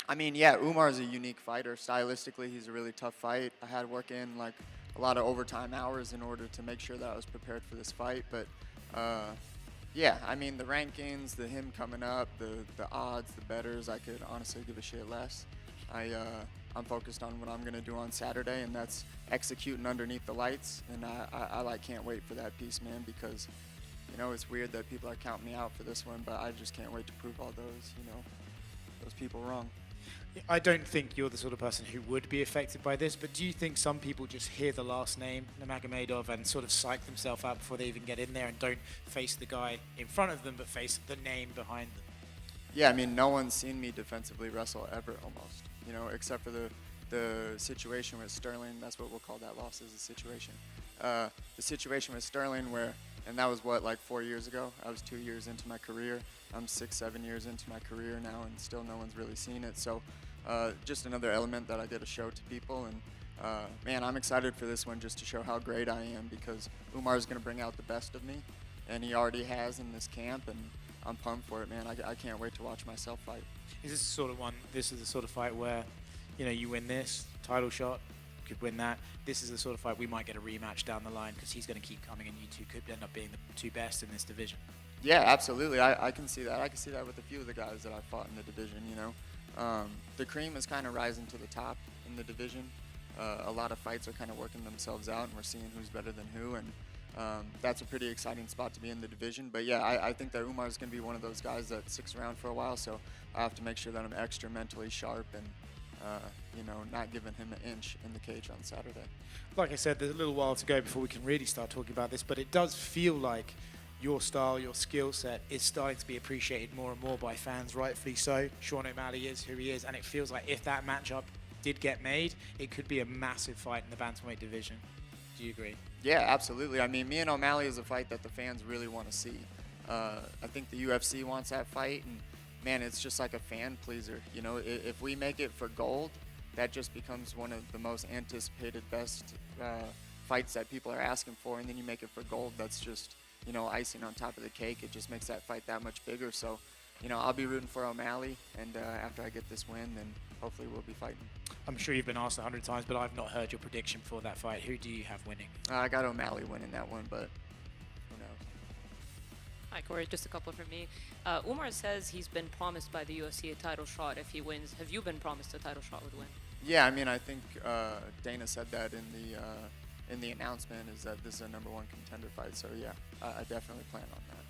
I mean, yeah, Umar is a unique fighter. Stylistically, he's a really tough fight. I had to work in like a lot of overtime hours in order to make sure that I was prepared for this fight. But yeah, I mean, the rankings, the him coming up, the odds, the betters, I could honestly give a shit less. I'm focused on what I'm gonna do on Saturday, and that's executing underneath the lights. And I like can't wait for that piece, man, because it's weird that people are counting me out for this one, but I just can't wait to prove all those people wrong. I don't think you're the sort of person who would be affected by this, but do you think some people just hear the last name, Nurmagomedov, and sort of psych themselves out before they even get in there and don't face the guy in front of them, but face the name behind them? Yeah, I mean, no one's seen me defensively wrestle ever, almost. Except for the situation with Sterling. That's what we'll call that loss, is a situation. The situation with Sterling and that was like 4 years ago. I was 2 years into my career. I'm 6, 7 years into my career now, and still no one's really seen it. So just another element that I get to show to people. And man, I'm excited for this one just to show how great I am, because Umar is going to bring out the best of me, and he already has in this camp, and I'm pumped for it, man. I can't wait to watch myself fight. Is this this is the sort of fight where, you win this title shot, could win that. This is the sort of fight we might get a rematch down the line, because he's going to keep coming, and you two could end up being the two best in this division. Yeah, absolutely. I can see that. I can see that with a few of the guys that I fought in the division. The cream is kind of rising to the top in the division. A lot of fights are kind of working themselves out, and we're seeing who's better than who, and that's a pretty exciting spot to be in the division. But yeah, I think that Umar is going to be one of those guys that sticks around for a while, so I have to make sure that I'm extra mentally sharp and not giving him an inch in the cage on Saturday. Like I said, there's a little while to go before we can really start talking about this, but it does feel like your style, your skill set is starting to be appreciated more and more by fans, rightfully so. Sean O'Malley is who he is, and it feels like if that matchup did get made, it could be a massive fight in the bantamweight division. Do you agree? Yeah, absolutely. I mean, me and O'Malley is a fight that the fans really want to see. I think the UFC wants that fight, and man, it's just like a fan pleaser. If we make it for gold, that just becomes one of the most anticipated, best fights that people are asking for, and then you make it for gold, that's just icing on top of the cake. It just makes that fight that much bigger. So I'll be rooting for O'Malley, and after I get this win, then hopefully we'll be fighting. I'm sure you've been asked 100 times, but I've not heard your prediction for that fight. Who do you have winning? I got O'Malley winning that one, but who knows? Hi, Cory. Just a couple from me. Umar says he's been promised by the UFC a title shot if he wins. Have you been promised a title shot with win? Yeah, I mean, I think Dana said that in the announcement, is that this is a #1 contender fight. So yeah, I definitely plan on that.